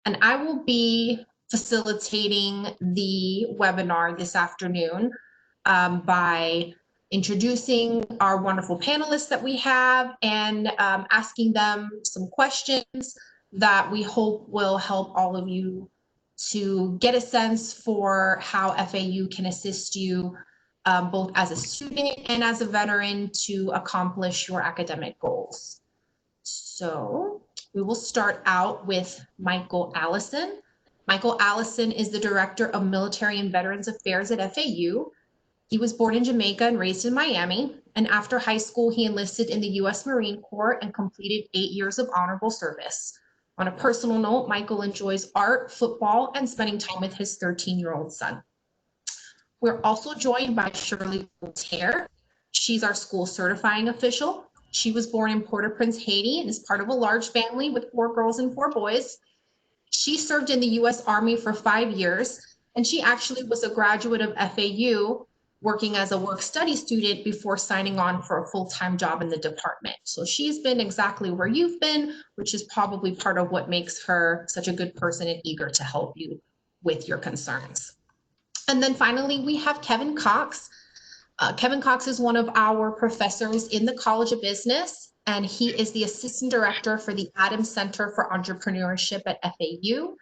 and I will be facilitating the webinar this afternoon by introducing our wonderful panelists that we have and asking them some questions that we hope will help all of you to get a sense for how FAU can assist you both as a student and as a veteran to accomplish your academic goals. So we will start out with Michael Allison. Michael Allison is the Director of Military and Veterans Affairs at FAU. He was born in Jamaica and raised in Miami, and after high school, he enlisted in the U.S. Marine Corps and completed 8 years of honorable service. On a personal note, Michael enjoys art, football, and spending time with his 13-year-old son. We're also joined by Shirleys Role. She's our school certifying official. She was born in Port-au-Prince, Haiti, and is part of a large family with 4 girls and 4 boys. She served in the U.S. Army for 5 years, and she actually was a graduate of FAU, working as a work-study student before signing on for a full-time job in the department. So she's been exactly where you've been, which is probably part of what makes her such a good person and eager to help you with your concerns. And then finally, we have Kevin Cox. Kevin Cox is one of our professors in the College of Business, and he is the Assistant Director for the Adams Center for Entrepreneurship at FAU.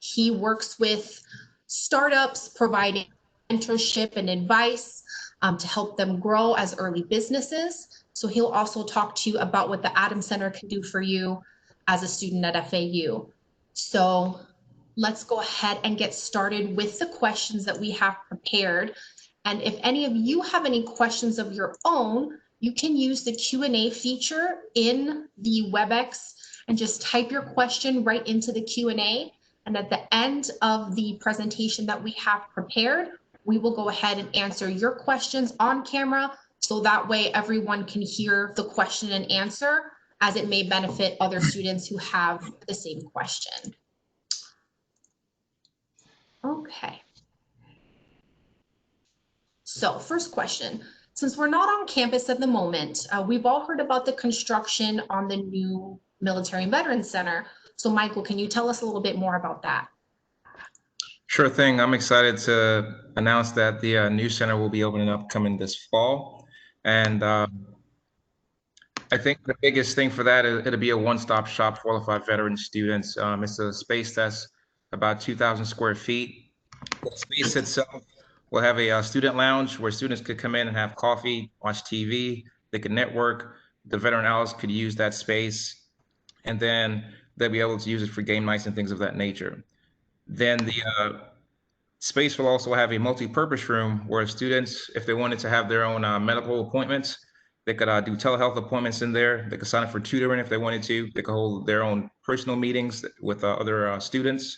He works with startups, providing mentorship and advice to help them grow as early businesses. So he'll also talk to you about what the Adams Center can do for you as a student at FAU. So let's go ahead and get started with the questions that we have prepared. And if any of you have any questions of your own, you can use the Q&A feature in the WebEx and just type your question right into the Q&A. And at the end of the presentation that we have prepared, we will go ahead and answer your questions on camera, so that way everyone can hear the question and answer, as it may benefit other students who have the same question. Okay. So first question, since we're not on campus at the moment, we've all heard about the construction on the new Military and Veterans Center. So Michael, can you tell us a little bit more about that? Sure thing. I'm excited to announce that the new center will be opening up coming this fall. And I think the biggest thing for that is it'll be a one-stop shop for qualified veteran students. It's a space that's about 2,000 square feet. The space itself will have a student lounge where students could come in and have coffee, watch TV, they could network. The veteran allies could use that space, and then they'll be able to use it for game nights and things of that nature. Then the space will also have a multi-purpose room where students, if they wanted to have their own medical appointments, they could do telehealth appointments in there. They could sign up for tutoring if they wanted to. They could hold their own personal meetings with other students.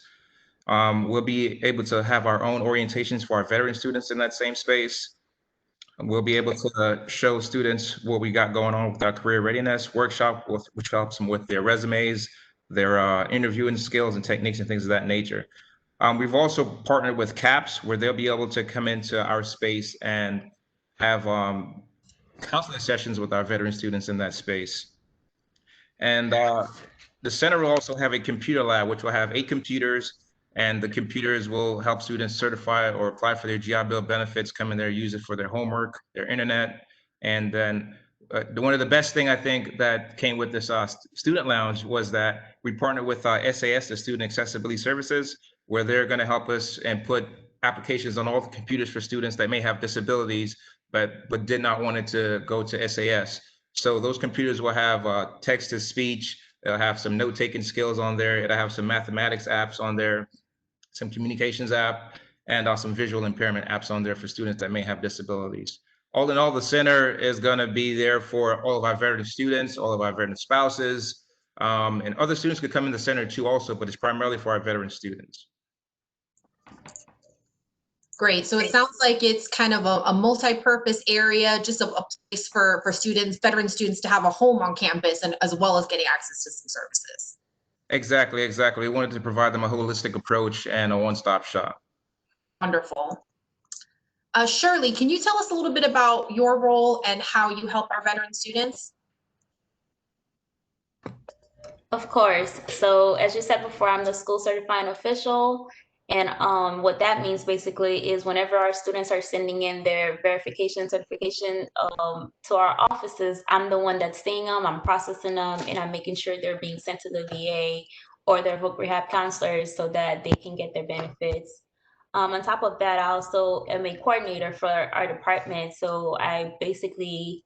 We'll be able to have our own orientations for our veteran students in that same space. We'll be able to show students what we got going on with our career readiness workshop, which helps them with their resumes, their interviewing skills and techniques and things of that nature. We've also partnered with CAPS, where they'll be able to come into our space and have counseling sessions with our veteran students in that space. And the center will also have a computer lab, which will have 8 computers, and the computers will help students certify or apply for their GI Bill benefits, come in there, use it for their homework, their internet. And then one of the best thing I think that came with this student lounge was that we partnered with SAS, the Student Accessibility Services, where they're going to help us and put applications on all the computers for students that may have disabilities, but did not want it to go to SAS. So those computers will have text-to-speech, it'll have some note-taking skills on there, it'll have some mathematics apps on there, some communications app, and some visual impairment apps on there for students that may have disabilities. All in all, the center is going to be there for all of our veteran students, all of our veteran spouses, and other students could come in the center too also, but it's primarily for our veteran students. Great. So it sounds like it's kind of a multi-purpose area, just a place for students, veteran students, to have a home on campus, and as well as getting access to some services. Exactly. We wanted to provide them a holistic approach and a one-stop shop. Wonderful. Shirley, can you tell us a little bit about your role and how you help our veteran students? Of course. So as you said before, I'm the school certifying official. And what that means basically is whenever our students are sending in their verification certification to our offices, I'm the one that's seeing them, I'm processing them, and I'm making sure they're being sent to the VA or their voc rehab counselors so that they can get their benefits. On top of that, I also am a coordinator for our department. So I basically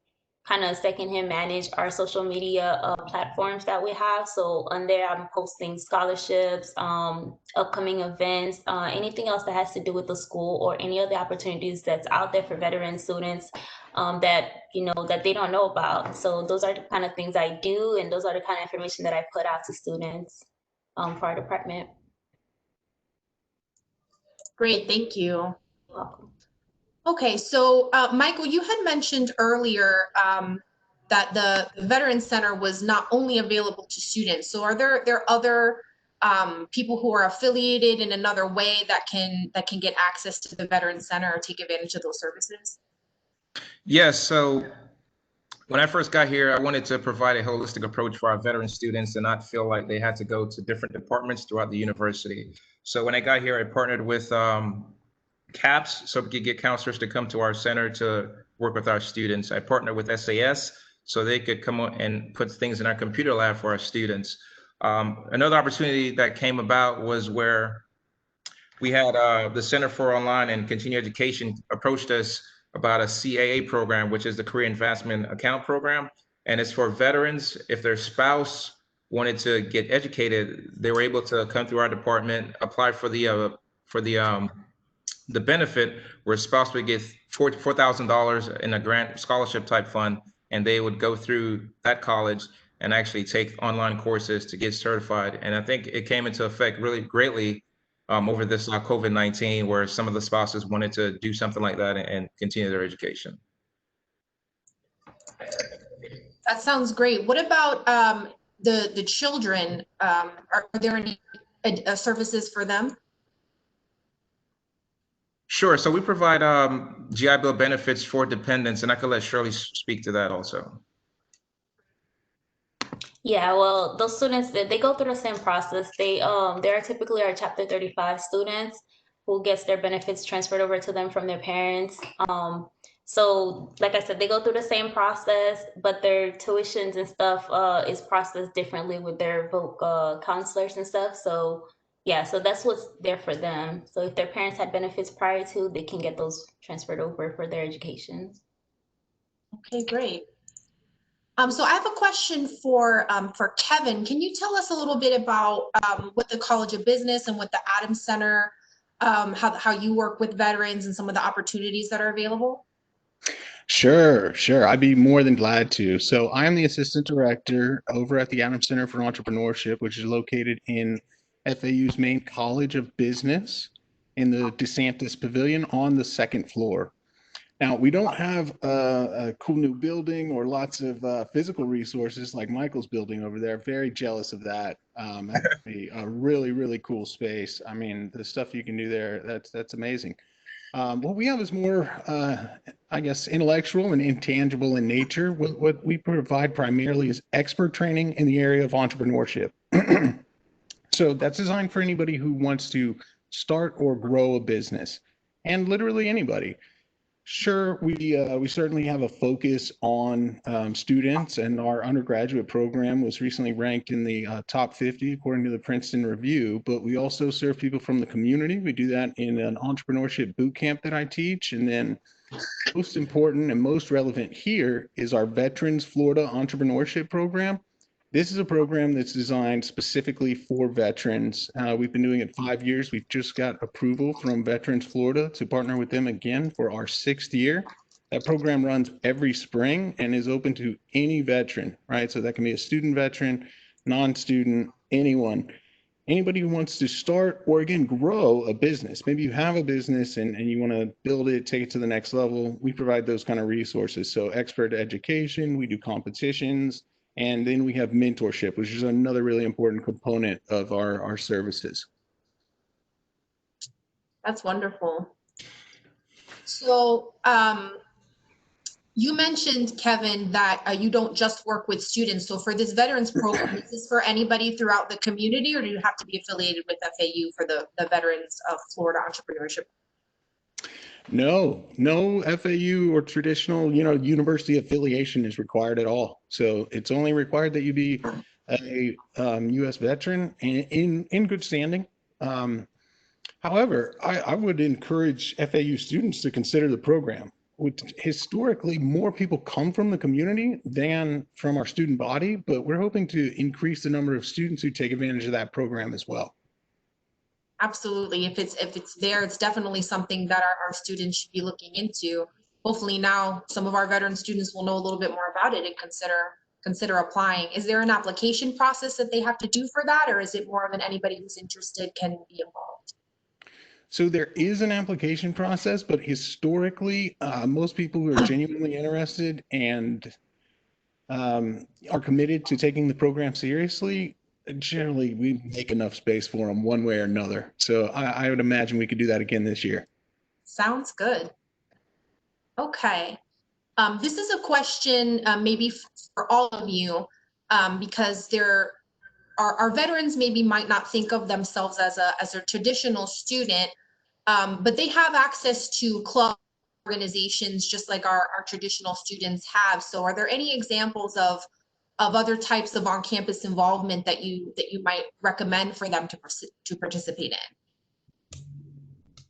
kind of secondhand manage our social media platforms that we have. So on there, I'm posting scholarships, upcoming events, anything else that has to do with the school or any other opportunities that's out there for veteran students that that they don't know about. So those are the kind of things I do, and those are the kind of information that I put out to students for our department. Great, thank you. You're welcome. Okay, so Michael, you had mentioned earlier that the Veterans Center was not only available to students. So are there other people who are affiliated in another way that can get access to the Veterans Center or take advantage of those services? Yes, so when I first got here, I wanted to provide a holistic approach for our veteran students and not feel like they had to go to different departments throughout the university. So when I got here, I partnered with CAPS, so we could get counselors to come to our center to work with our students. I partnered with SAS, so they could come on and put things in our computer lab for our students. Another opportunity that came about was where we had the Center for Online and Continuing Education approached us about a CAA program, which is the Career Advancement Account Program. And it's for veterans. If their spouse wanted to get educated, they were able to come through our department, apply for the benefit where a spouse would get $4,000 in a grant scholarship type fund, and they would go through that college and actually take online courses to get certified. And I think it came into effect really greatly over this COVID-19, where some of the spouses wanted to do something like that and continue their education. That sounds great. What about the children? Are there any services for them? Sure. So we provide GI Bill benefits for dependents, and I could let Shirley speak to that also. Yeah, well, those students they go through the same process. They are typically our Chapter 35 students who gets their benefits transferred over to them from their parents. So like I said, they go through the same process, but their tuitions and stuff is processed differently with their voc counselors and stuff. So yeah, so that's what's there for them. So if their parents had benefits prior to, they can get those transferred over for their education. Okay, great. So I have a question for Kevin. Can you tell us a little bit about what the College of Business and what the Adams Center, how you work with veterans and some of the opportunities that are available? Sure. I'd be more than glad to. So I am the assistant director over at the Adams Center for Entrepreneurship, which is located in FAU's main College of Business in the DeSantis Pavilion on the second floor. Now, we don't have a cool new building or lots of physical resources like Michael's building over there. Very jealous of that. Actually, a really, really cool space. I mean, the stuff you can do there, that's amazing. What we have is more, I guess, intellectual and intangible in nature. What we provide primarily is expert training in the area of entrepreneurship. So that's designed for anybody who wants to start or grow a business, and literally anybody. Sure, we certainly have a focus on students, and our undergraduate program was recently ranked in the top 50 according to the Princeton Review. But we also serve people from the community. We do that in an entrepreneurship boot camp that I teach, and then most important and most relevant here is our Veterans Florida Entrepreneurship Program. This is a program that's designed specifically for veterans. We've been doing it 5 years. We've just got approval from Veterans Florida to partner with them again for our 6th year. That program runs every spring and is open to any veteran, right? So that can be a student veteran, non-student, anyone. Anybody who wants to start or again grow a business. Maybe you have a business and you want to build it, take it to the next level. We provide those kind of resources. So expert education, we do competitions, and then we have mentorship, which is another really important component of our services. That's wonderful. So You mentioned, Kevin, that you don't just work with students. So for this veterans program, is this for anybody throughout the community, or do you have to be affiliated with FAU for the Veterans of Florida Entrepreneurship? No FAU or traditional, university affiliation is required at all. So it's only required that you be a U.S. veteran and in good standing. However, I would encourage FAU students to consider the program. Historically, more people come from the community than from our student body, but we're hoping to increase the number of students who take advantage of that program as well. Absolutely. If it's there, it's definitely something that our students should be looking into. Hopefully now some of our veteran students will know a little bit more about it and consider applying. Is there an application process that they have to do for that, or is it more of an anybody who's interested can be involved? So there is an application process, but historically, most people who are genuinely interested and are committed to taking the program seriously, generally we make enough space for them one way or another. So I would imagine we could do that again this year. Sounds good. Okay. This is a question maybe for all of you, because our veterans maybe might not think of themselves as a traditional student, but they have access to club organizations just like our traditional students have. So are there any examples of other types of on-campus involvement that you might recommend for them to participate in?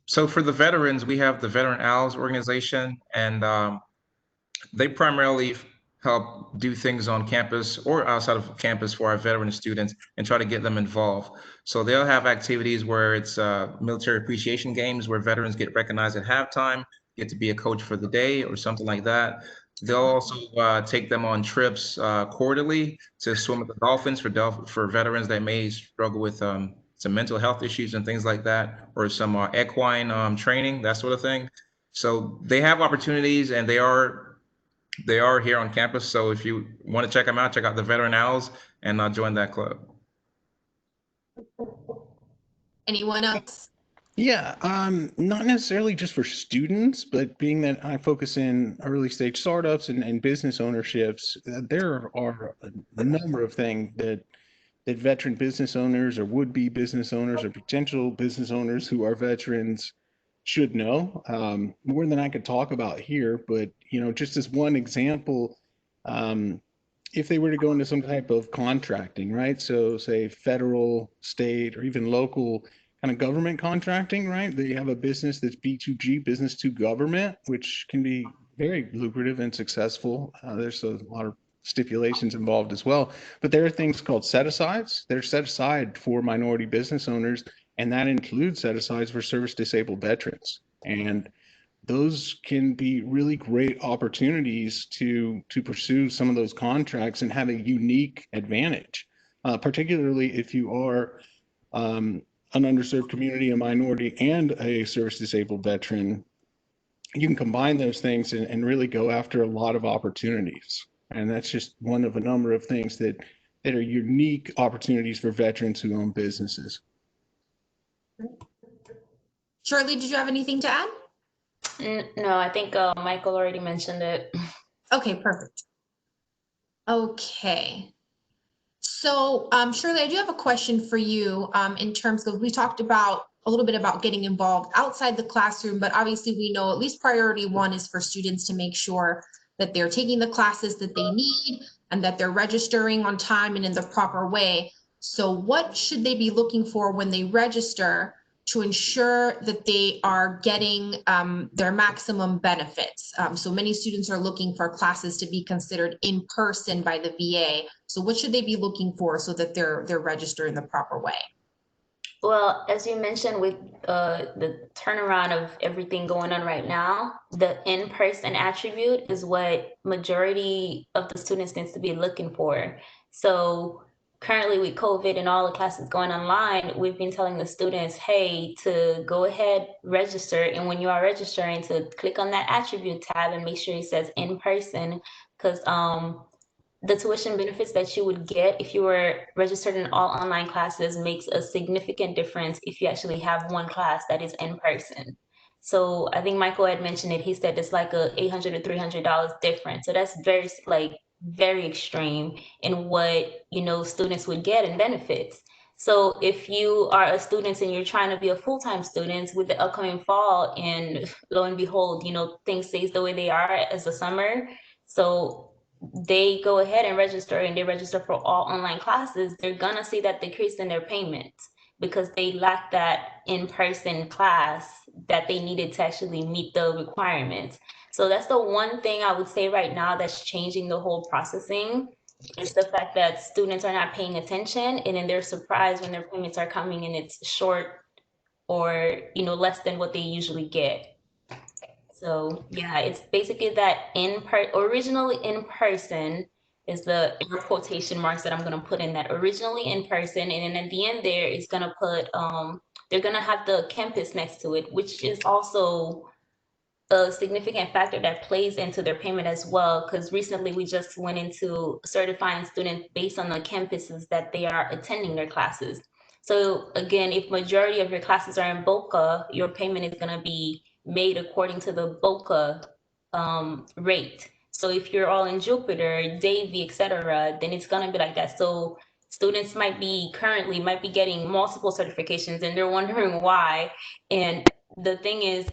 So for the veterans, we have the Veteran Owls organization, and they primarily help do things on campus or outside of campus for our veteran students and try to get them involved. So they'll have activities where it's military appreciation games where veterans get recognized at halftime, get to be a coach for the day or something like that. They'll also take them on trips quarterly to swim with the dolphins for veterans that may struggle with some mental health issues and things like that, or some equine training, that sort of thing. So they have opportunities, and they are here on campus. So if you want to check them out, check out the Veteran Owls and join that club. Anyone else? Yeah, not necessarily just for students, but being that I focus in early stage startups and business ownerships, there are a number of things that veteran business owners or would-be business owners or potential business owners who are veterans should know. More than I could talk about here, but just as one example, if they were to go into some type of contracting, right? So say federal, state, or even local kind of government contracting, right? They have a business that's B2G, business to government, which can be very lucrative and successful. There's a lot of stipulations involved as well, but there are things called set-asides. They're set aside for minority business owners, and that includes set-asides for service disabled veterans. And those can be really great opportunities to pursue some of those contracts and have a unique advantage, particularly if you are an underserved community, a minority, and a service disabled veteran. You can combine those things and really go after a lot of opportunities. And that's just one of a number of things that are unique opportunities for veterans who own businesses. Shirley, did you have anything to add? No, I think Michael already mentioned it. Okay, perfect. Okay. So Shirley, I do have a question for you in terms of, we talked about a little bit about getting involved outside the classroom, but obviously we know at least priority one is for students to make sure that they're taking the classes that they need and that they're registering on time and in the proper way. So what should they be looking for when they register to ensure that they are getting their maximum benefits? So many students are looking for classes to be considered in person by the VA. So what should they be looking for so that they're registered in the proper way? Well, as you mentioned, with the turnaround of everything going on right now, the in-person attribute is what majority of the students needs to be looking for. So currently with COVID and all the classes going online, we've been telling the students, hey, to go ahead, register. And when you are registering, to click on that attribute tab and make sure it says in person, because the tuition benefits that you would get if you were registered in all online classes makes a significant difference if you actually have one class that is in person. So I think Michael had mentioned it. He said it's like a $800 to $300 difference. So that's very extreme in what, you know, students would get in benefits. So if you are a student and you're trying to be a full-time student with the upcoming fall, and lo and behold, you know, things stays the way they are as the summer. So they go ahead and register, and they register for all online classes, they're gonna see that decrease in their payments because they lack that in-person class that they needed to actually meet the requirements. So that's the one thing I would say right now that's changing the whole processing, is the fact that students are not paying attention, and then they're surprised when their payments are coming and it's short or, you know, less than what they usually get. So yeah, it's basically that originally in person is the air quotation marks that I'm gonna put in that, originally in person, and then at the end there is gonna put they're gonna have the campus next to it, which is also a significant factor that plays into their payment as well, because recently we just went into certifying students based on the campuses that they are attending their classes. So again, if majority of your classes are in Boca, your payment is going to be made according to the Boca rate. So if you're all in Jupiter, Davie, etc., then it's going to be like that. So students might be getting multiple certifications, and they're wondering why. And the thing is,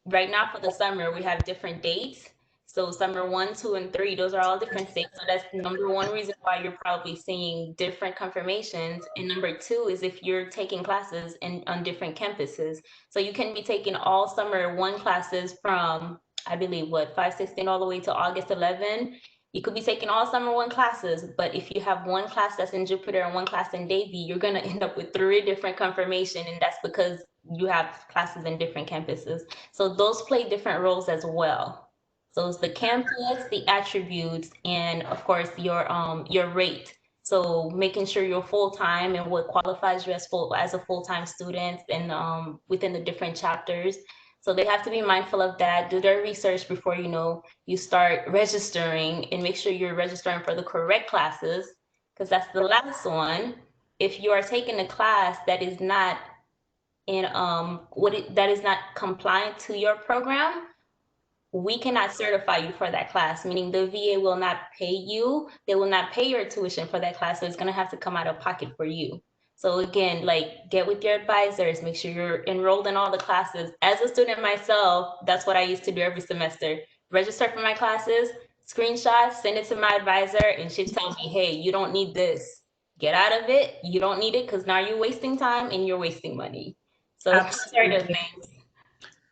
right now for the summer, we have different dates. So summer 1, 2, and 3, those are all different states. So that's number one reason why you're probably seeing different confirmations. And number two is if you're taking classes on different campuses. So you can be taking all summer 1 classes from, I believe, 5/16 all the way to August 11. You could be taking all summer 1 classes, but if you have 1 class that's in Jupiter and 1 class in Davie, you're going to end up with 3 different confirmation, and that's because you have classes in different campuses. So those play different roles as well. So it's the campus, the attributes, and of course your rate. So making sure you're full-time and what qualifies you as a full-time student, and within the different chapters. So they have to be mindful of that, do their research before, you know, you start registering, and make sure you're registering for the correct classes, because that's the last one. If you are taking a class that is not that is not compliant to your program, we cannot certify you for that class, meaning the VA will not pay you. They will not pay your tuition for that class. So it's going to have to come out of pocket for you. So again, like, get with your advisors, make sure you're enrolled in all the classes. As a student myself, that's what I used to do every semester. Register for my classes, screenshot, send it to my advisor, and she'd tell me, hey, you don't need this. Get out of it. You don't need it, because now you're wasting time and you're wasting money. So certain things.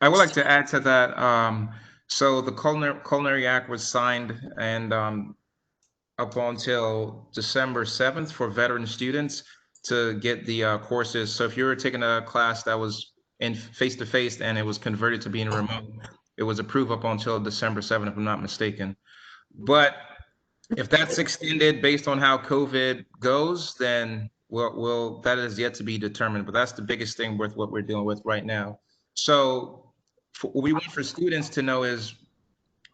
I would like to add to that. So the Culinary Act was signed, and up until December 7th for veteran students to get the courses. So if you were taking a class that was in face-to-face and it was converted to being remote, it was approved up until December 7th, if I'm not mistaken. But if that's extended based on how COVID goes, then that is yet to be determined. But that's the biggest thing with what we're dealing with right now. So what we want for students to know is,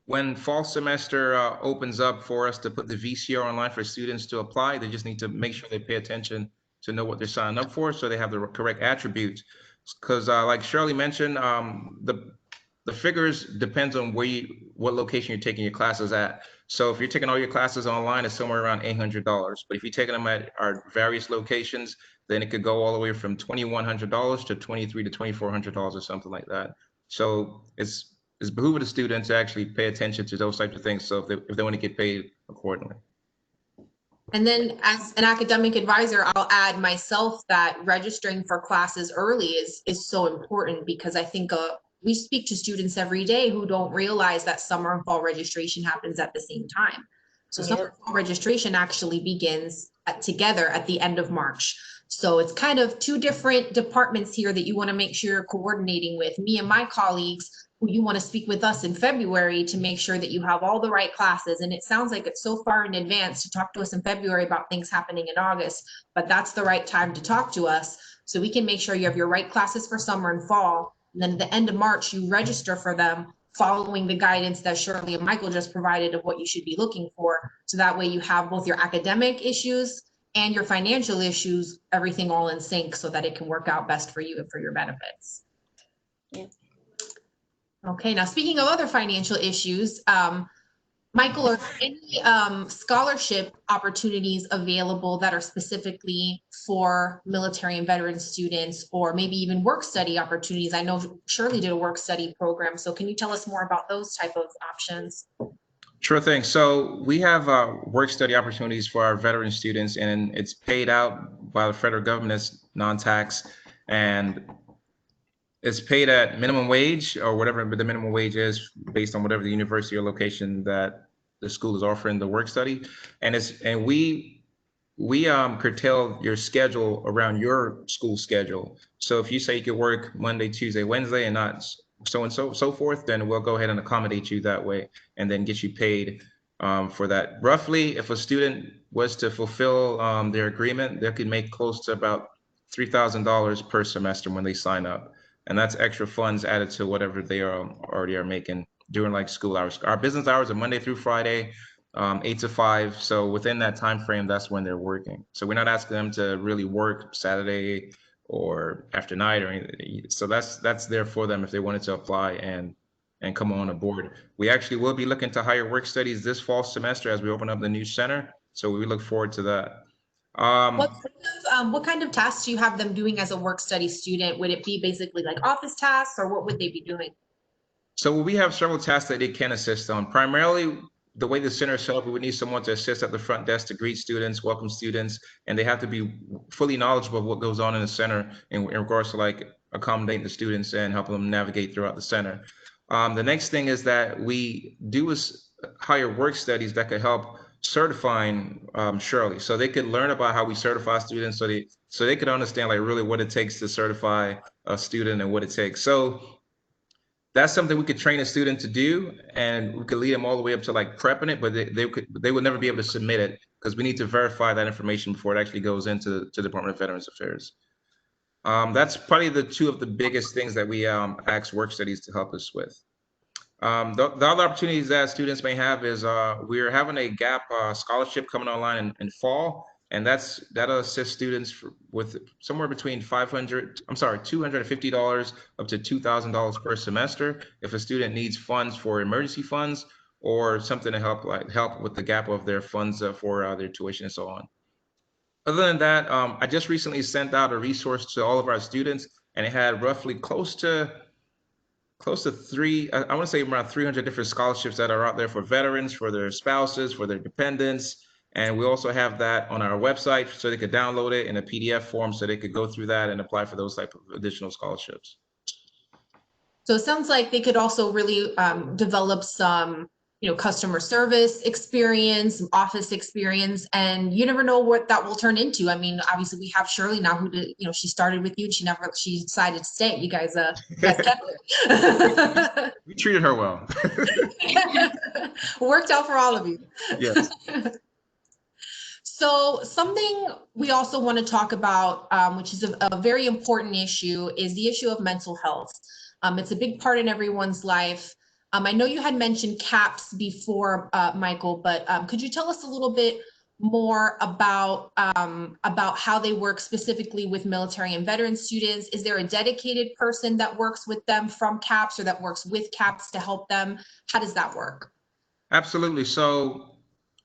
when fall semester opens up for us to put the VCR online for students to apply, they just need to make sure they pay attention to know what they're signing up for, so they have the correct attributes. Because like Shirley mentioned, the figures depends on what location you're taking your classes at. So if you're taking all your classes online, it's somewhere around $800. But if you're taking them at our various locations, then it could go all the way from $2,100 to $2,300 to $2,400 or something like that. So it's behoove of the students to actually pay attention to those types of things, so if they want to get paid accordingly. And then as an academic advisor, I'll add myself that registering for classes early is so important, because I think we speak to students every day who don't realize that summer and fall registration happens at the same time. So summer and fall registration actually begins together at the end of March. So it's kind of 2 different departments here that you want to make sure you're coordinating with. Me and my colleagues, who you want to speak with us in February to make sure that you have all the right classes. And it sounds like it's so far in advance to talk to us in February about things happening in August, but that's the right time to talk to us, so we can make sure you have your right classes for summer and fall. And then at the end of March, you register for them, following the guidance that Shirley and Michael just provided of what you should be looking for. So that way you have both your academic issues and your financial issues, everything all in sync, so that it can work out best for you and for your benefits. Yeah. Okay, now speaking of other financial issues, Michael, are there any scholarship opportunities available that are specifically for military and veteran students, or maybe even work study opportunities? I know Shirley did a work study program, so can you tell us more about those type of options? Sure thing. So we have work study opportunities for our veteran students, and it's paid out by the federal government as non-tax, and it's paid at minimum wage or whatever the minimum wage is based on whatever the university or location that the school is offering the work study. And we curtail your schedule around your school schedule. So if you say you could work Monday, Tuesday, Wednesday, and not so and so forth, then we'll go ahead and accommodate you that way, and then get you paid for that. Roughly, if a student was to fulfill their agreement, they could make close to about $3,000 per semester when they sign up, and that's extra funds added to whatever they already are making during like school hours. Our business hours are Monday through Friday, 8 to 5. So within that time frame, that's when they're working. So we're not asking them to really work Saturday or after night or anything. So that's there for them if they wanted to apply and come on aboard. We actually will be looking to hire work studies this fall semester as we open up the new center. So we look forward to that. What kind of tasks do you have them doing as a work study student? Would it be basically like office tasks, or what would they be doing? So we have several tasks that they can assist on. Primarily, the way the center is set up, we would need someone to assist at the front desk to greet students, welcome students, and they have to be fully knowledgeable of what goes on in the center in regards to like accommodating the students and helping them navigate throughout the center. The next thing is that we do hire work studies that could help certifying Shirley, so they could learn about how we certify students, so they could understand like really what it takes to certify a student and what it takes. So that's something we could train a student to do, and we could lead them all the way up to like prepping it, but they would never be able to submit it because we need to verify that information before it actually goes into the Department of Veterans Affairs. That's probably the two of the biggest things that we ask work studies to help us with. The other opportunities that students may have is we're having a GAP scholarship coming online in fall, and that'll assist students with somewhere between $250 up to $2,000 per semester if a student needs funds for emergency funds or something to help with the gap of their funds for their tuition and so on. Other than that, I just recently sent out a resource to all of our students, and it had roughly close to I want to say around 300 different scholarships that are out there for veterans, for their spouses, for their dependents. And we also have that on our website so they could download it in a PDF form so they could go through that and apply for those type of additional scholarships. So it sounds like they could also really develop some, customer service experience, some office experience, and you never know what that will turn into. I mean, obviously we have Shirley now who did, she started with you and she decided to stay. You guys kept her. We treated her well. Worked out for all of you. Yes. So something we also want to talk about, which is a very important issue, is the issue of mental health. It's a big part in everyone's life. I know you had mentioned CAPS before, Michael, but could you tell us a little bit more about how they work specifically with military and veteran students? Is there a dedicated person that works with them from CAPS or that works with CAPS to help them? How does that work? Absolutely. So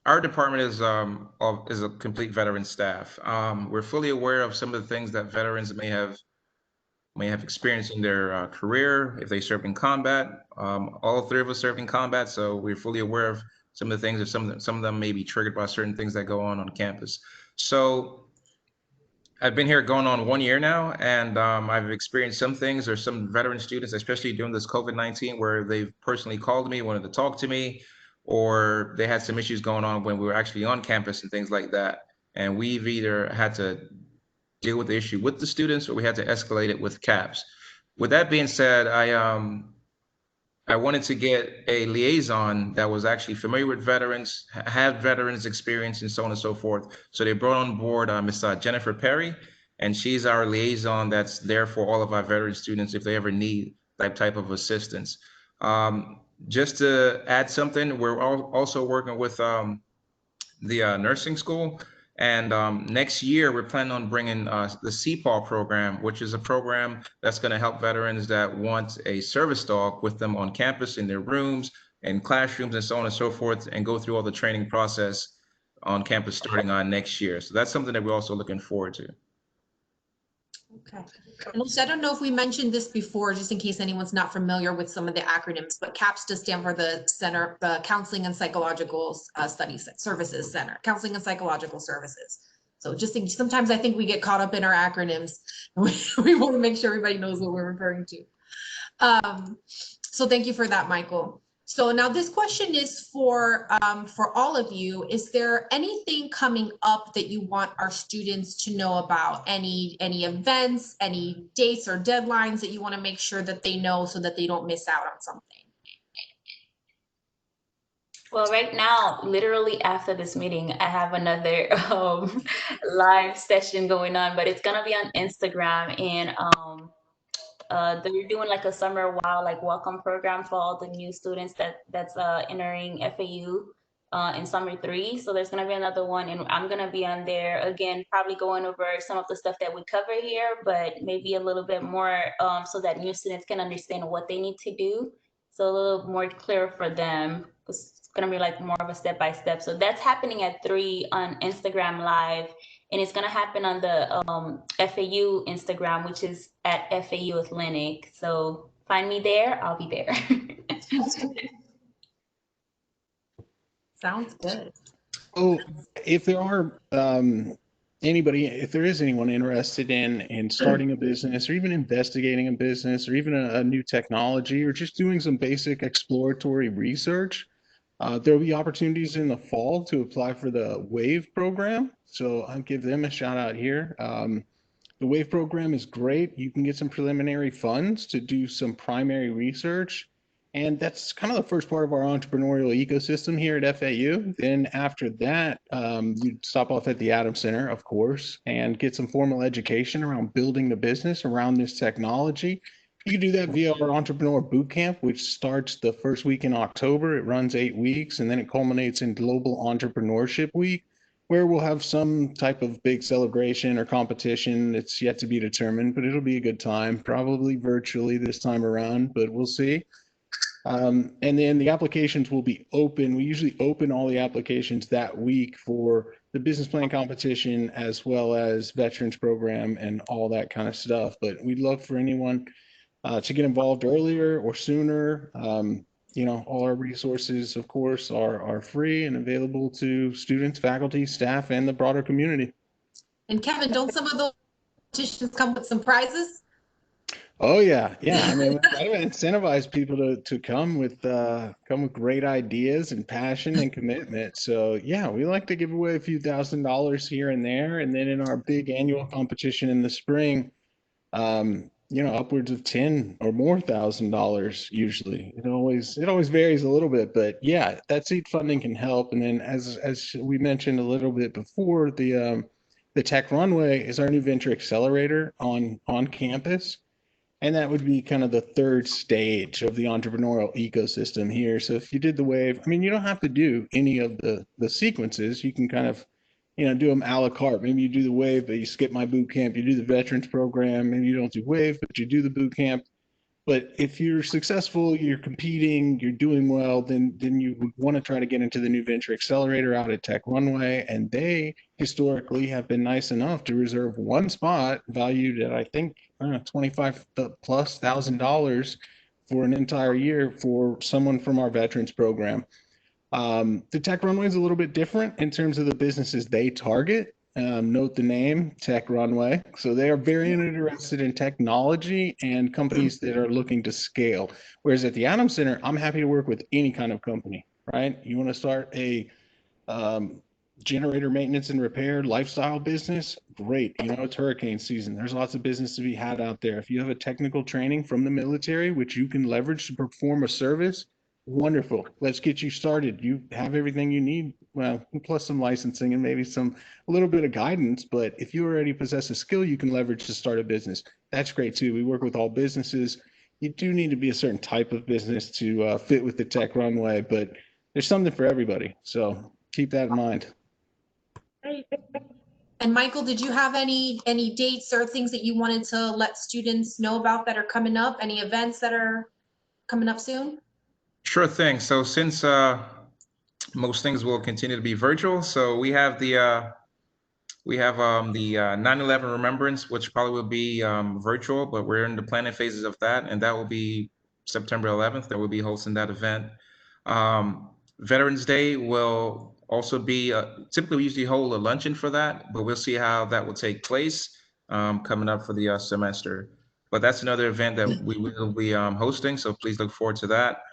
our department is a complete veteran staff. We're fully aware of some of the things that veterans may have experienced in their career if they served in combat. All three of us served in combat, so we're fully aware of some of the things, or some of them may be triggered by certain things that go on campus. So I've been here going on 1 year now, and I've experienced some things, or some veteran students, especially during this COVID-19, where they've personally called me, wanted to talk to me, or they had some issues going on when we were actually on campus and things like that. And we've either had to deal with the issue with the students, or we had to escalate it with CAPS. With that being said, I wanted to get a liaison that was actually familiar with veterans, had veterans experience, and so on and so forth. So they brought on board Miss Jennifer Perry, and she's our liaison that's there for all of our veteran students if they ever need that type of assistance. Just to add something, we're also working with the nursing school, And next year, we're planning on bringing the CPAW program, which is a program that's going to help veterans that want a service dog with them on campus, in their rooms, in classrooms, and so on and so forth, and go through all the training process on campus starting on next year. So that's something that we're also looking forward to. Okay. And also, I don't know if we mentioned this before, just in case anyone's not familiar with some of the acronyms, but CAPS does stand for the Counseling and Psychological Studies Services Center, Counseling and Psychological Services. So just think, sometimes I think we get caught up in our acronyms. We want to make sure everybody knows what we're referring to. So thank you for that, Michael. So now this question is for all of you. Is there anything coming up that you want our students to know about? Any events, any dates or deadlines that you want to make sure that they know so that they don't miss out on something? Well, right now, literally after this meeting, I have another live session going on, but it's gonna be on Instagram, and they're doing like a summer wow like welcome program for all the new students that's entering FAU in summer 3. So there's gonna be another one, and I'm gonna be on there again, probably going over some of the stuff that we cover here, but maybe a little bit more so that new students can understand what they need to do. So a little more clear for them. It's gonna be like more of a step-by-step. So that's happening at 3 on Instagram Live. And it's gonna happen on the FAU Instagram, which is at FAU Athletic. So find me there, I'll be there. Sounds good. Oh, if there are if there is anyone interested in starting a business, or even investigating a business, or even a new technology, or just doing some basic exploratory research, there will be opportunities in the fall to apply for the WAVE program. So I'll give them a shout out here. The WAVE program is great. You can get some preliminary funds to do some primary research. And that's kind of the first part of our entrepreneurial ecosystem here at FAU. Then after that, you stop off at the Adams Center, of course, and get some formal education around building the business around this technology. You can do that via our Entrepreneur Bootcamp, which starts the first week in October. It runs 8 weeks, and then it culminates in Global Entrepreneurship Week, where we'll have some type of big celebration or competition. It's yet to be determined, but it'll be a good time, probably virtually this time around, but we'll see. And then the applications will be open. We usually open all the applications that week for the business plan competition, as well as veterans program and all that kind of stuff. But we'd love for anyone to get involved earlier or sooner. You know, all our resources, of course, are free and available to students, faculty, staff, and the broader community. And Kevin, don't some of those competitions come with some prizes? Oh yeah, yeah. I mean, we try to incentivize people to come with great ideas and passion and commitment. So yeah, we like to give away a few $1,000s here and there, and then in our big annual competition in the spring, you know, upwards of 10 or more $1,000 usually. It always varies a little bit, but yeah, that seed funding can help. And then as we mentioned a little bit before, the Tech Runway is our new venture accelerator on campus. And that would be kind of the third stage of the entrepreneurial ecosystem here. So if you did the WAVE, I mean, you don't have to do any of the sequences. You can kind of, you know, do them a la carte. Maybe you do the WAVE, but you skip my boot camp. You do the veterans program. Maybe you don't do WAVE, but you do the boot camp. But if you're successful, you're competing, you're doing well, then you would want to try to get into the new venture accelerator out at Tech Runway. And they historically have been nice enough to reserve one spot valued at, I think, $25,000+ for an entire year for someone from our veterans program. The Tech Runway is a little bit different in terms of the businesses they target. Note the name, Tech Runway. So they are very interested in technology and companies that are looking to scale. Whereas at the Adams Center, I'm happy to work with any kind of company, right? You want to start a generator maintenance and repair lifestyle business? Great. You know, it's hurricane season. There's lots of business to be had out there. If you have a technical training from the military, which you can leverage to perform a service, wonderful. Let's get you started. You have everything you need, well, plus some licensing and maybe a little bit of guidance. But if you already possess a skill you can leverage to start a business, that's great too. We work with all businesses. You do need to be a certain type of business to fit with the Tech Runway, but there's something for everybody. So keep that in mind. Great. And Michael, did you have any dates or things that you wanted to let students know about that are coming up? Any events that are coming up soon? Sure thing. So since most things will continue to be virtual, so we have the 9/11 Remembrance, which probably will be virtual, but we're in the planning phases of that, and that will be September 11th. That will be hosting that event. Veterans Day will also be, typically we usually hold a luncheon for that, but we'll see how that will take place coming up for the semester. But that's another event that we will be hosting, so please look forward to that.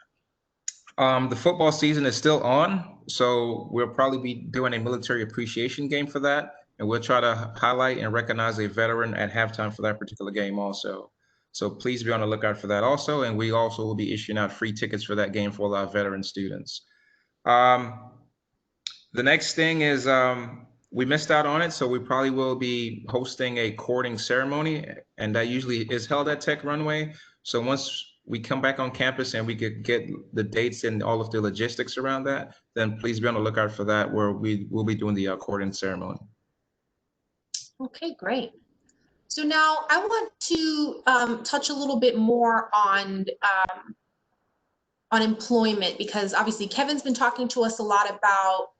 The football season is still on, so we'll probably be doing a military appreciation game for that, and we'll try to highlight and recognize a veteran at halftime for that particular game also. So please be on the lookout for that also, and we also will be issuing out free tickets for that game for all our veteran students. The next thing is we missed out on it, so we probably will be hosting a courting ceremony, and that usually is held at Tech Runway. So once we come back on campus and we could get the dates and all of the logistics around that, then please be on the lookout for that, where we will be doing the courting ceremony. Okay, great. So now I want to touch a little bit more on employment, because obviously Kevin's been talking to us a lot about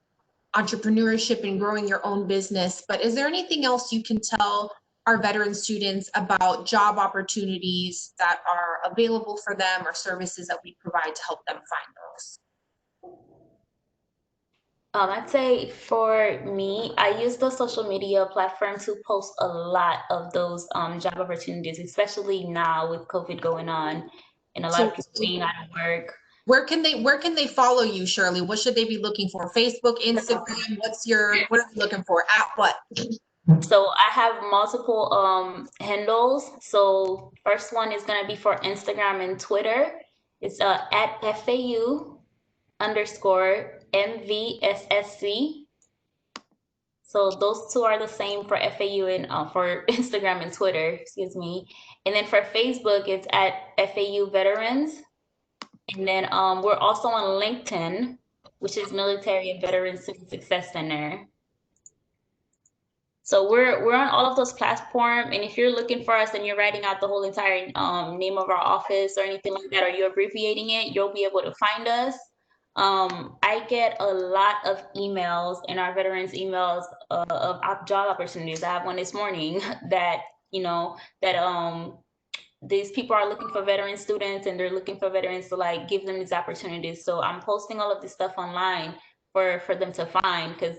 entrepreneurship and growing your own business, but is there anything else you can tell our veteran students about job opportunities that are available for them or services that we provide to help them find those? I'd say for me, I use the social media platform to post a lot of those job opportunities, especially now with COVID going on and a lot of people being out of work. Where can they follow you, Shirley? What should they be looking for? Facebook, Instagram? What are you looking for? At what? So I have multiple handles. So first one is gonna be for Instagram and Twitter. It's at FAU _ MVSSC. So those two are the same for FAU and for Instagram and Twitter, excuse me. And then for Facebook, it's at FAU Veterans. And then we're also on LinkedIn, which is Military and Veteran Student Success Center. So we're on all of those platforms, and if you're looking for us and you're writing out the whole entire name of our office or anything like that, or you're abbreviating it, you'll be able to find us. I get a lot of emails in our veterans emails of job opportunities. I have one this morning that these people are looking for veteran students and they're looking for veterans to like give them these opportunities. So I'm posting all of this stuff online for them to find, because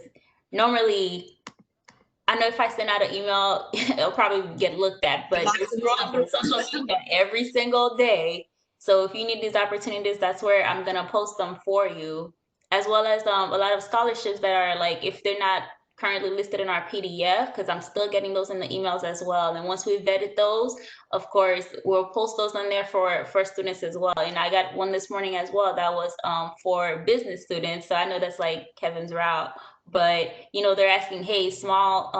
normally I know if I send out an email, it'll probably get looked at, but you're scrolling through social media every single day. So if you need these opportunities, that's where I'm gonna post them for you, as well as a lot of scholarships that are like, if they're not currently listed in our PDF, because I'm still getting those in the emails as well. And once we've vetted those, of course, we'll post those on there for students as well. And I got one this morning as well that was for business students. So I know that's like Kevin's route. But they're asking, hey, small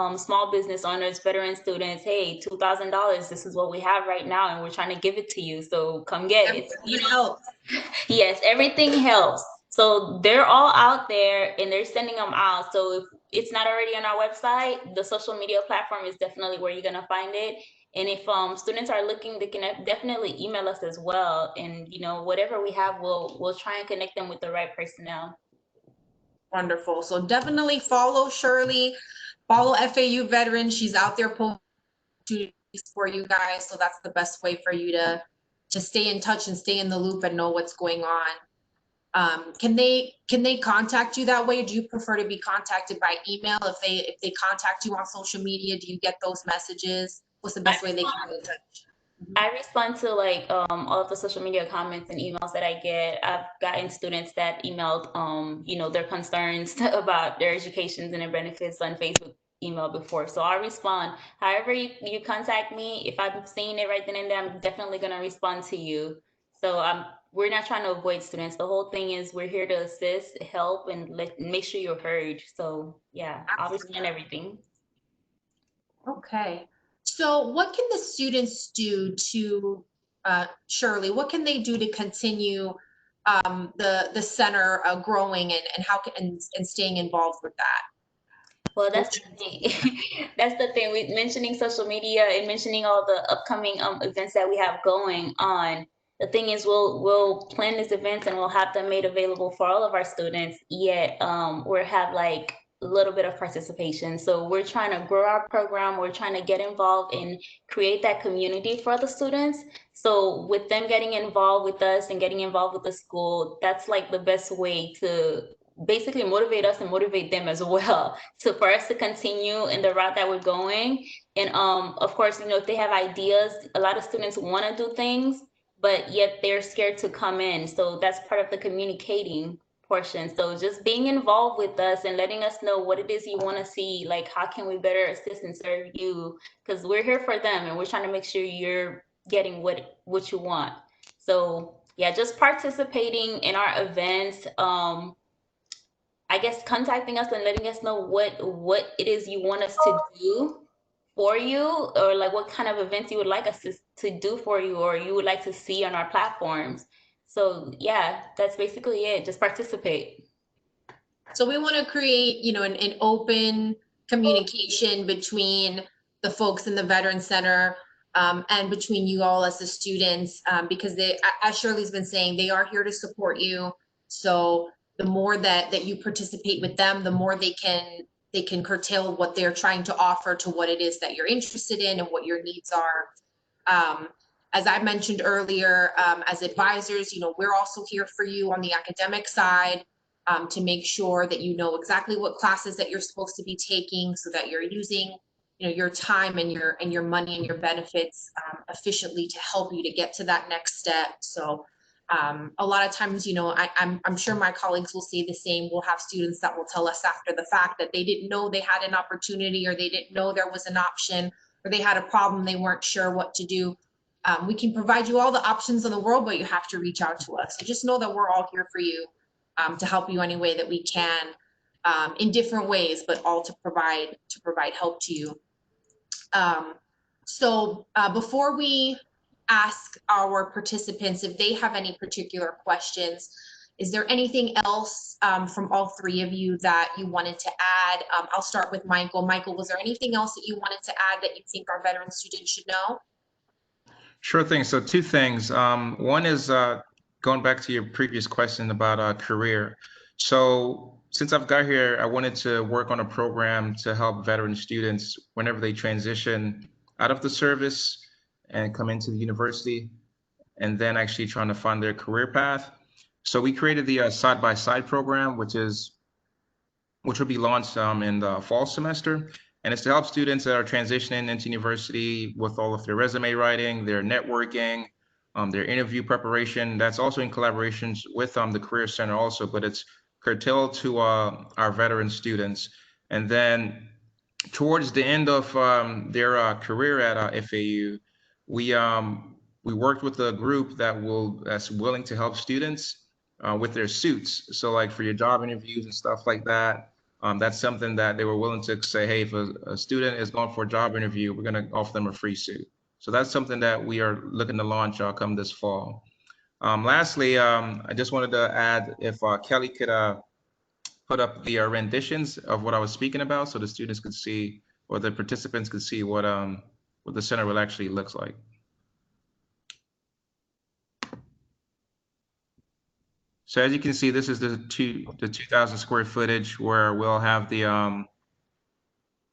business owners, veteran students, hey, $2,000. This is what we have right now, and we're trying to give it to you. So come get it. Yes, everything helps. So they're all out there, and they're sending them out. So if it's not already on our website, the social media platform is definitely where you're gonna find it. And if students are looking, they can definitely email us as well. And whatever we have, we'll try and connect them with the right personnel. Wonderful. So definitely follow Shirley, follow FAU Veterans. She's out there posting for you guys. So that's the best way for you to stay in touch and stay in the loop and know what's going on. Can they contact you that way? Do you prefer to be contacted by email? If they contact you on social media, do you get those messages? What's the best way they can get in touch? I respond to like all of the social media comments and emails that I get. I've gotten students that emailed their concerns about their educations and their benefits on Facebook email before. So I'll respond. However you contact me, if I'm seeing it right then and there, I'm definitely gonna respond to you. So we're not trying to avoid students. The whole thing is we're here to assist, help, and make sure you're heard. So yeah, I'll respond to everything. Okay. So what can the students do to, Shirley, what can they do to continue the center growing and how and staying involved with that? Well, that's the thing. That's the thing. With mentioning social media and mentioning all the upcoming events that we have going on. The thing is, we'll plan these events and we'll have them made available for all of our students. Yet, we'll have like a little bit of participation. So we're trying to grow our program. We're trying to get involved and create that community for the students. So with them getting involved with us and getting involved with the school, that's like the best way to basically motivate us and motivate them as well. So for us to continue in the route that we're going. And of course, if they have ideas, a lot of students want to do things, but yet they're scared to come in. So that's part of the communicating portion. So just being involved with us and letting us know what it is you want to see, like how can we better assist and serve you? Because we're here for them and we're trying to make sure you're getting what you want. So yeah, just participating in our events, I guess contacting us and letting us know what it is you want us to do for you, or like what kind of events you would like us to do for you, or you would like to see on our platforms. So yeah, that's basically it. Just participate. So we want to create, an open communication between the folks in the Veterans Center and between you all as the students, because as Shirley's been saying, they are here to support you. So the more that you participate with them, the more they can curtail what they're trying to offer to what it is that you're interested in and what your needs are. As I mentioned earlier, as advisors, we're also here for you on the academic side, to make sure that you know exactly what classes that you're supposed to be taking, so that you're using your time and your money and your benefits efficiently to help you to get to that next step. So a lot of times, I'm sure my colleagues will say the same. We'll have students that will tell us after the fact that they didn't know they had an opportunity, or they didn't know there was an option, or they had a problem, they weren't sure what to do. We can provide you all the options in the world, but you have to reach out to us. So just know that we're all here for you, to help you any way that we can, in different ways, but all to provide help to you. So before we ask our participants if they have any particular questions, is there anything else from all three of you that you wanted to add? I'll start with Michael. Michael, was there anything else that you wanted to add that you think our veteran students should know? Sure thing. So two things. One is going back to your previous question about career. So since I've got here, I wanted to work on a program to help veteran students whenever they transition out of the service and come into the university, and then actually trying to find their career path. So we created the side-by-side program, which will be launched in the fall semester. And it's to help students that are transitioning into university with all of their resume writing, their networking, their interview preparation. That's also in collaborations with the Career Center also, but it's curtailed to our veteran students. And then towards the end of their career at FAU, we worked with a group that's willing to help students with their suits. So like for your job interviews and stuff like that, that's something that they were willing to say, hey, if a student is going for a job interview, we're going to offer them a free suit. So that's something that we are looking to launch come this fall. Lastly, I just wanted to add if Kelly could put up the renditions of what I was speaking about, so the students could see, or the participants could see what the center will actually looks like. So as you can see, this is the 2,000 square footage where we'll have the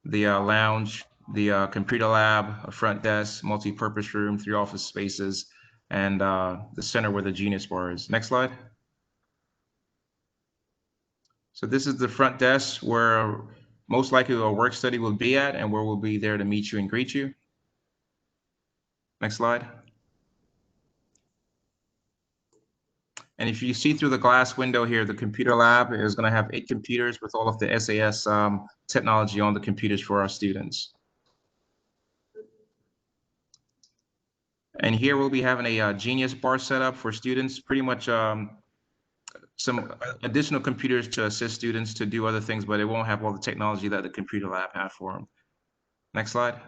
lounge, the computer lab, a front desk, multi-purpose room, 3 office spaces, and the center where the Genius Bar is. Next slide. So this is the front desk where most likely a work study will be at, and where we'll be there to meet you and greet you. Next slide. And if you see through the glass window here, the computer lab is going to have 8 computers with all of the SAS technology on the computers for our students. And here we'll be having a Genius Bar set up for students, pretty much some additional computers to assist students to do other things, but it won't have all the technology that the computer lab have for them. Next slide.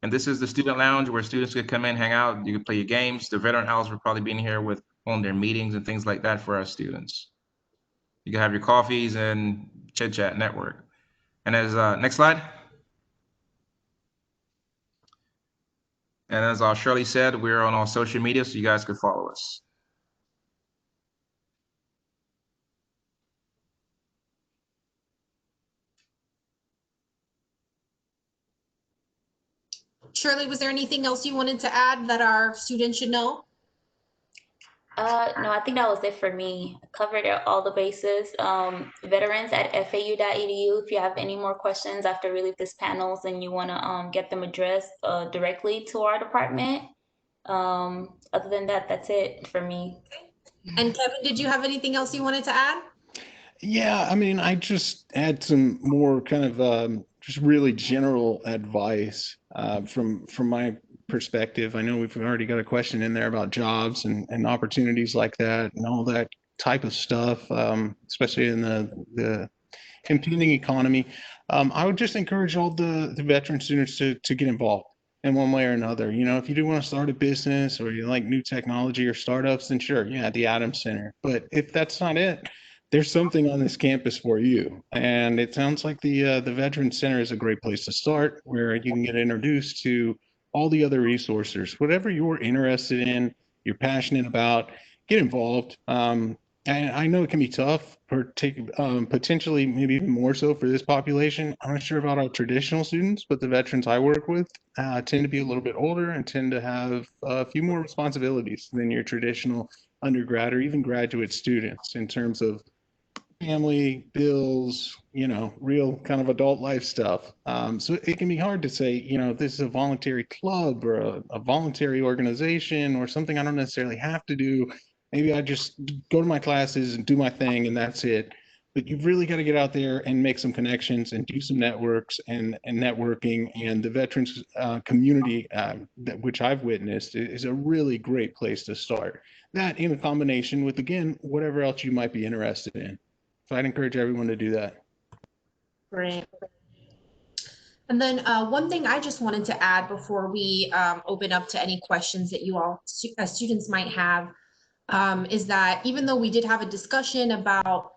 And this is the student lounge where students could come in, hang out, you can play your games. The veteran hours will probably be in here with on their meetings and things like that for our students. You can have your coffees and Chit Chat Network. And as next slide. And as Shirley said, we're on all social media, so you guys can follow us. Shirley, was there anything else you wanted to add that our students should know? No, I think that was it for me. I covered all the bases. Veterans at FAU.edu. If you have any more questions after we leave this panels and you want to get them addressed directly to our department. Other than that, that's it for me. And Kevin, did you have anything else you wanted to add? Yeah, I mean, I just had some more kind of just really general advice from my perspective. I know we've already got a question in there about jobs and opportunities like that and all that type of stuff, especially in the impending economy. I would just encourage all the veteran students to get involved in one way or another. You know, if you do want to start a business or you like new technology or startups, then sure, yeah, the Adams Center. But if that's not it, there's something on this campus for you. And it sounds like the Veterans Center is a great place to start, where you can get introduced to all the other resources, whatever you're interested in, you're passionate about, get involved. And I know it can be tough, potentially maybe even more so for this population. I'm not sure about our traditional students, but the veterans I work with tend to be a little bit older and tend to have a few more responsibilities than your traditional undergrad or even graduate students in terms of family, bills, you know, real kind of adult life stuff. So it can be hard to say, you know, this is a voluntary club or a voluntary organization or something I don't necessarily have to do. Maybe I just go to my classes and do my thing and that's it. But you've really got to get out there and make some connections and do some networks and networking. And the veterans community, which I've witnessed, is a really great place to start. That in a combination with, again, whatever else you might be interested in. So I'd encourage everyone to do that. Great. And then one thing I just wanted to add before we open up to any questions that you all students might have is that even though we did have a discussion about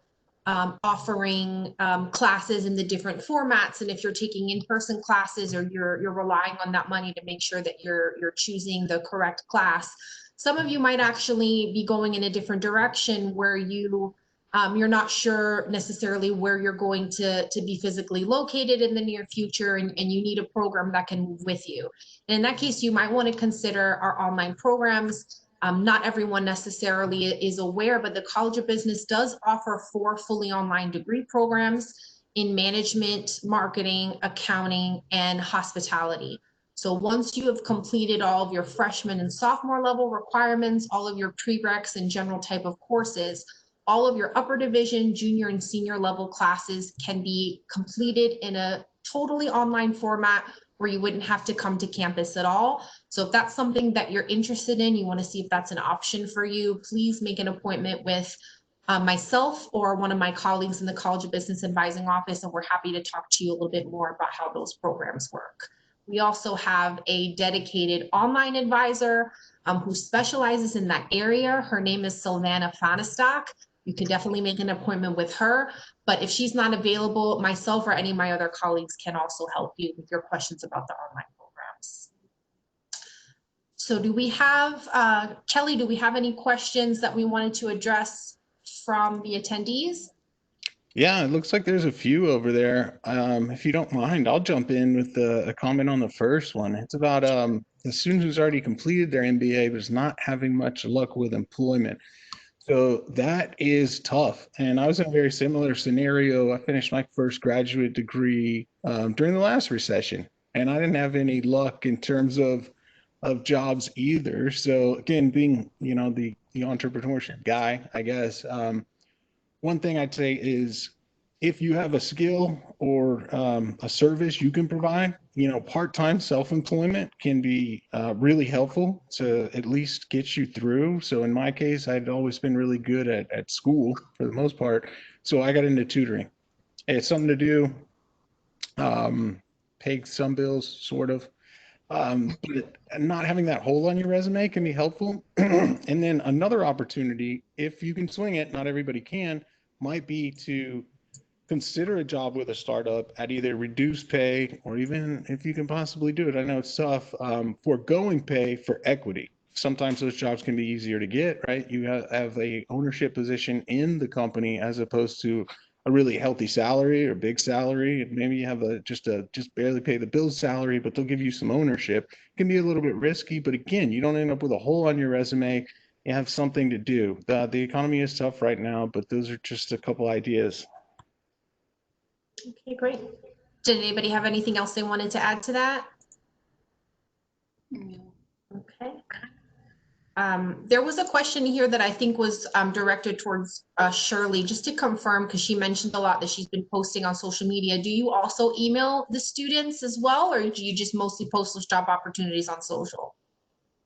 offering classes in the different formats, and if you're taking in-person classes or you're relying on that money to make sure that you're choosing the correct class, some of you might actually be going in a different direction where you're not sure necessarily where you're going to be physically located in the near future, and you need a program that can move with you. And in that case, you might want to consider our online programs. Not everyone necessarily is aware, but the College of Business does offer 4 fully online degree programs in management, marketing, accounting, and hospitality. So once you have completed all of your freshman and sophomore level requirements, all of your prereqs and general type of courses, all of your upper division, junior and senior level classes can be completed in a totally online format where you wouldn't have to come to campus at all. So if that's something that you're interested in, you want to see if that's an option for you, please make an appointment with myself or one of my colleagues in the College of Business Advising Office, and we're happy to talk to you a little bit more about how those programs work. We also have a dedicated online advisor who specializes in that area. Her name is Sylvana Fanastock. You can definitely make an appointment with her, but if she's not available, myself or any of my other colleagues can also help you with your questions about the online programs. So do we have, Kelly, do we have any questions that we wanted to address from the attendees? Yeah, it looks like there's a few over there. If you don't mind, I'll jump in with a comment on the first one. It's about the student who's already completed their MBA but is not having much luck with employment. So that is tough. And I was in a very similar scenario. I finished my first graduate degree during the last recession, and I didn't have any luck in terms of jobs either. So again, being, you know, the entrepreneurship guy, I guess, one thing I'd say is if you have a skill or a service you can provide, you know, part-time self-employment can be really helpful to at least get you through. So in my case, I'd always been really good at school for the most part. So I got into tutoring. It's something to do, pay some bills, sort of. But not having that hole on your resume can be helpful. And then another opportunity, if you can swing it, not everybody can, might be to consider a job with a startup at either reduced pay or even if you can possibly do it. I know it's tough, foregoing pay for equity. Sometimes those jobs can be easier to get, right? You have a ownership position in the company as opposed to a really healthy salary or big salary. Maybe you have just barely pay the bills salary, but they'll give you some ownership. It can be a little bit risky, but again, you don't end up with a hole on your resume. You have something to do. The economy is tough right now, but those are just a couple ideas. Okay, great. Did anybody have anything else they wanted to add to that? Okay. There was a question here that I think was directed towards Shirley, just to confirm, because she mentioned a lot that she's been posting on social media. Do you also email the students as well, or do you just mostly post those job opportunities on social?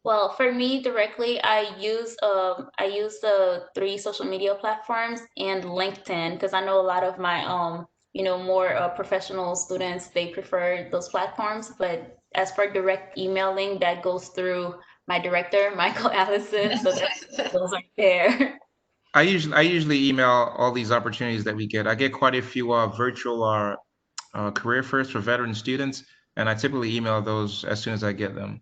Well, for me directly, I use the 3 social media platforms and LinkedIn, because I know a lot of my more professional students, they prefer those platforms. But as for direct emailing, that goes through my director, Michael Allison. So those are there. I usually email all these opportunities that we get. I get quite a few virtual career fairs for veteran students, and I typically email those as soon as I get them.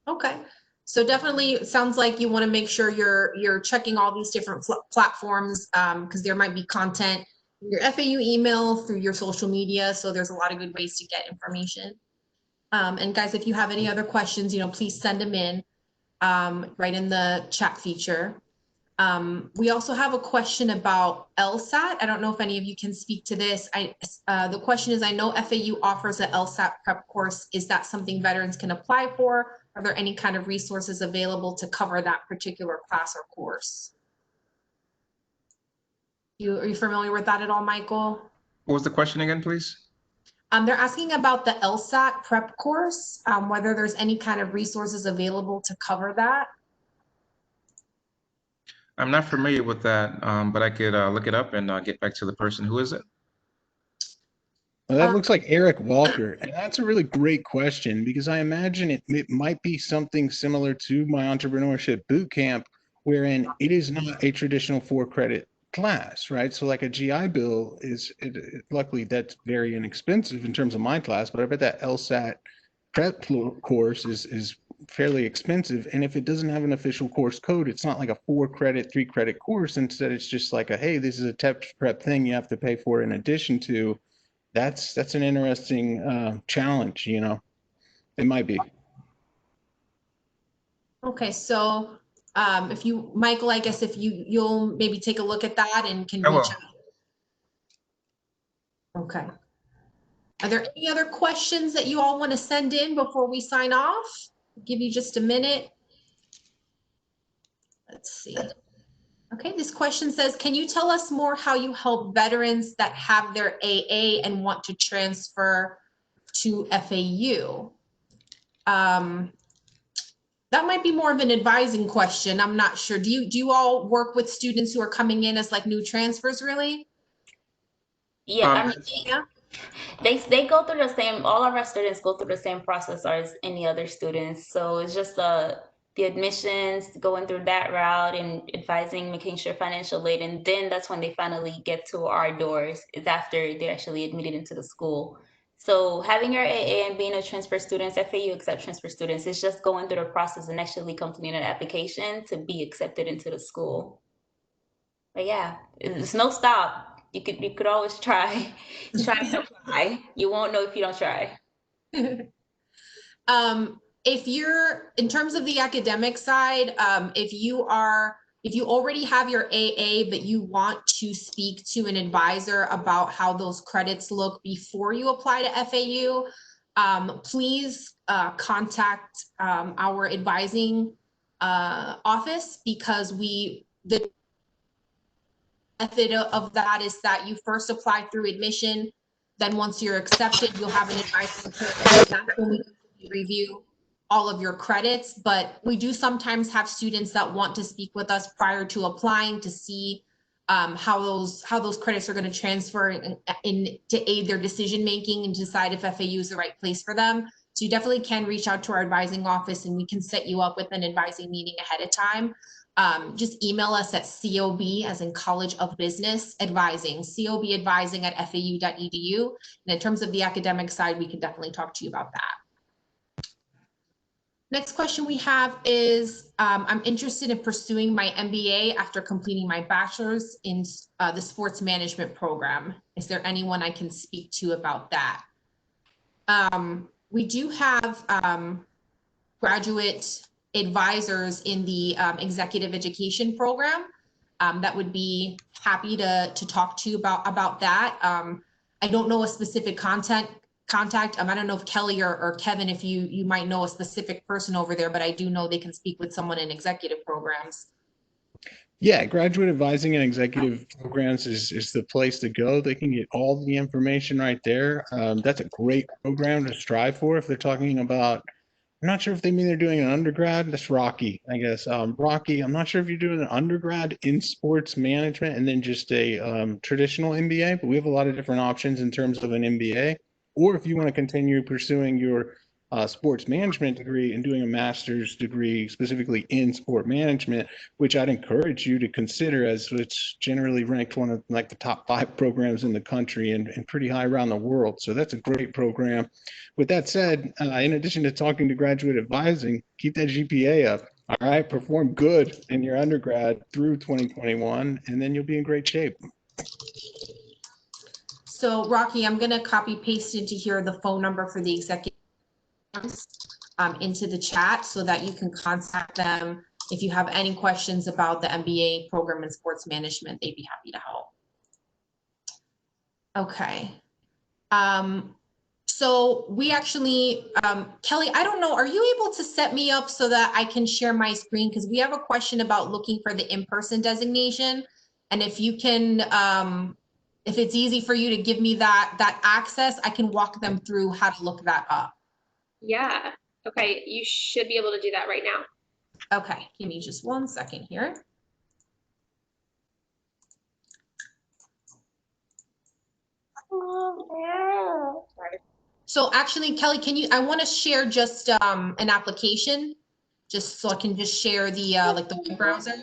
Okay, so definitely it sounds like you want to make sure you're checking all these different platforms, because there might be content in your FAU email, through your social media. So there's a lot of good ways to get information. And guys, if you have any other questions, please send them in right in the chat feature. We also have a question about LSAT. I don't know if any of you can speak to this. The question is, I know FAU offers an LSAT prep course. Is that something veterans can apply for? Are there any kind of resources available to cover that particular class or course? Are you familiar with that at all, Michael? What was the question again, please? They're asking about the LSAT prep course, whether there's any kind of resources available to cover that. I'm not familiar with that, but I could look it up and get back to the person. Who is it? Well, that looks like Eric Walker, and that's a really great question because I imagine it might be something similar to my entrepreneurship boot camp, wherein it is not a traditional 4-credit class, right? So like a GI Bill luckily that's very inexpensive in terms of my class, but I bet that LSAT prep course is fairly expensive. And if it doesn't have an official course code, it's not like a 4-credit, 3-credit course. Instead, it's just like hey, this is a test prep thing you have to pay for in addition to. That's an interesting challenge, It might be. Okay, so if you, Michael, I guess if you'll maybe take a look at that and can I will. reach out. Okay. Are there any other questions that you all want to send in before we sign off? I'll give you just a minute. Let's see. Okay, this question says, can you tell us more how you help veterans that have their AA and want to transfer to FAU? That might be more of an advising question. I'm not sure. Do you all work with students who are coming in as like new transfers, really? Yeah, I mean, Yeah. they go through the same, all of our students go through the same process as any other students. So it's just the admissions, going through that route and advising, making sure financial aid, and then that's when they finally get to our doors, is after they're actually admitted into the school. So having your AA and being a transfer student, FAU accept transfer students, is just going through the process and actually completing an application to be accepted into the school. But yeah, it's no stop. You could always try to apply. You won't know if you don't try. If you're, in terms of the academic side, if you already have your AA, but you want to speak to an advisor about how those credits look before you apply to FAU, please contact our advising office, because the method of that is that you first apply through admission. Then once you're accepted, you'll have an advising person. That's when we review all of your credits. But we do sometimes have students that want to speak with us prior to applying to see how those credits are going to transfer in to aid their decision making and decide if FAU is the right place for them. So you definitely can reach out to our advising office and we can set you up with an advising meeting ahead of time. just email us at COB, as in College of Business Advising, cobadvising@fau.edu. And in terms of the academic side, we can definitely talk to you about that. Next question we have is, I'm interested in pursuing my MBA after completing my bachelor's in the sports management program. Is there anyone I can speak to about that? We do have graduate advisors in the executive education program that would be happy to talk to you about that. I don't know a specific contact. I don't know if Kelly or Kevin, if you might know a specific person over there, but I do know they can speak with someone in executive programs. Yeah, graduate advising and executive programs is the place to go. They can get all the information right there. That's a great program to strive for. If they're talking about, I'm not sure if they mean they're doing an undergrad. That's Rocky, I guess. Rocky, I'm not sure if you're doing an undergrad in sports management and then just a traditional MBA, but we have a lot of different options in terms of an MBA. Or if you want to continue pursuing your sports management degree and doing a master's degree specifically in sport management, which I'd encourage you to consider, as it's generally ranked one of like the top 5 programs in the country and pretty high around the world. So that's a great program. With that said, in addition to talking to graduate advising, keep that GPA up. All right, perform good in your undergrad through 2021, and then you'll be in great shape. So Rocky, I'm going to copy paste into here the phone number for the executive into the chat so that you can contact them if you have any questions about the MBA program in sports management. They'd be happy to help. Okay. So we actually, Kelly, I don't know, are you able to set me up so that I can share my screen? Because we have a question about looking for the in-person designation. And if you can, if it's easy for you to give me that access, I can walk them through how to look that up. Yeah. Okay. You should be able to do that right now. Okay. Give me just 1 second here. Sorry. So actually, Kelly, I want to share just an application, just so I can just share the like the web browser.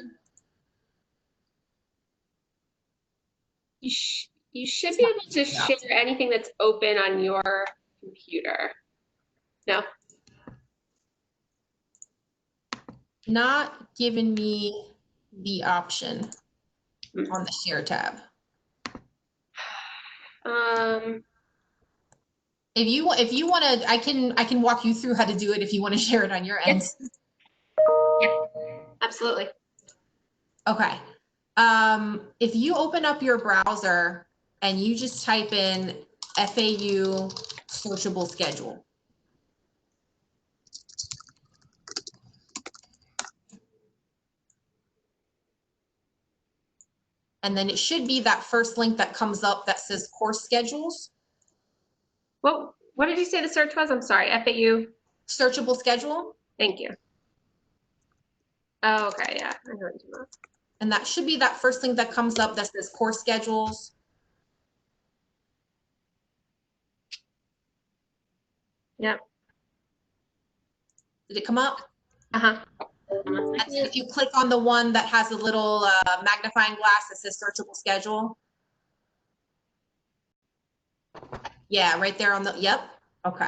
You should be able to share anything that's open on your computer. No? Not giving me the option on the share tab. If you want to, I can walk you through how to do it if you want to share it on your end. Yes. Yeah, absolutely. Okay. If you open up your browser and you just type in FAU searchable schedule. And then it should be that first link that comes up that says course schedules. Well, what did you say the search was? I'm sorry, FAU? Searchable schedule. Thank you. Oh, okay, yeah. I know what you mean. And that should be that first link that comes up that says course schedules. Yep. Did it come up? Uh-huh. And then if you click on the one that has a little magnifying glass that says searchable schedule. Yeah, right there on the, yep. Okay.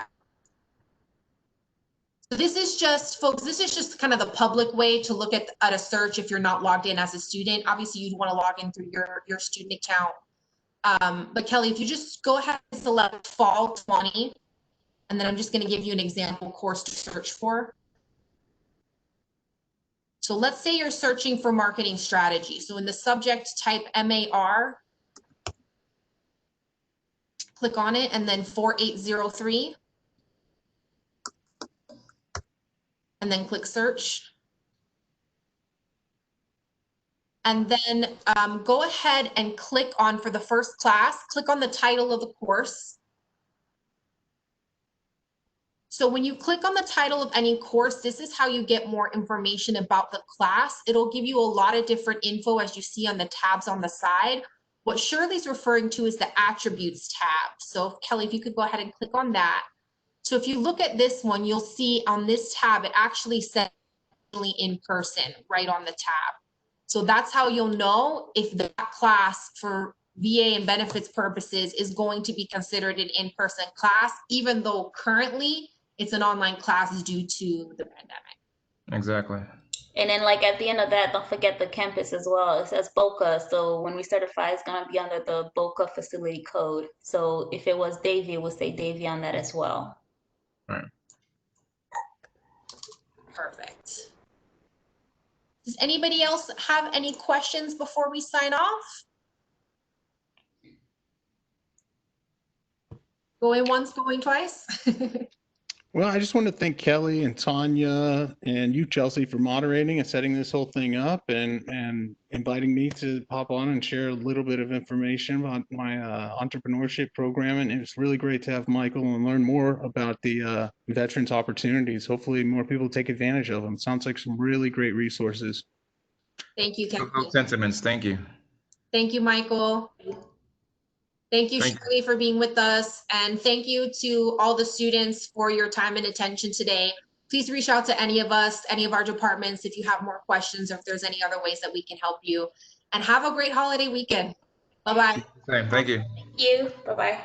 So this is just, folks, this is just kind of the public way to look at a search if you're not logged in as a student. Obviously, you'd want to log in through your student account. But Kelly, if you just go ahead and select fall 20, and then I'm just going to give you an example course to search for. So let's say you're searching for marketing strategy. So in the subject, type MAR, click on it, and then 4803. And then click search. And then go ahead and click on, for the first class, click on the title of the course. So when you click on the title of any course, this is how you get more information about the class. It'll give you a lot of different info as you see on the tabs on the side. What Shirley's referring to is the attributes tab. So Kelly, if you could go ahead and click on that. So if you look at this one, you'll see on this tab, it actually says in person right on the tab. So that's how you'll know if the class for VA and benefits purposes is going to be considered an in-person class, even though currently it's an online class due to the pandemic. Exactly. And then like at the end of that, don't forget the campus as well. It says BOCA. So when we certify, it's gonna be under the BOCA facility code. So if it was Davie, it would say Davie on that as well. Right. Perfect. Does anybody else have any questions before we sign off? Going once, going twice? Well, I just want to thank Kelly and Tanya and you, Chelsea, for moderating and setting this whole thing up and inviting me to pop on and share a little bit of information about my entrepreneurship program. And it's really great to have Michael and learn more about the veterans opportunities. Hopefully more people take advantage of them. Sounds like some really great resources. Thank you, Kelly. Those sentiments. Thank you. Thank you, Michael. Thank you, Shirley, for being with us. And thank you to all the students for your time and attention today. Please reach out to any of us, any of our departments, if you have more questions, or if there's any other ways that we can help you. And have a great holiday weekend. Bye-bye. Same. Thank you. Thank you. Bye-bye.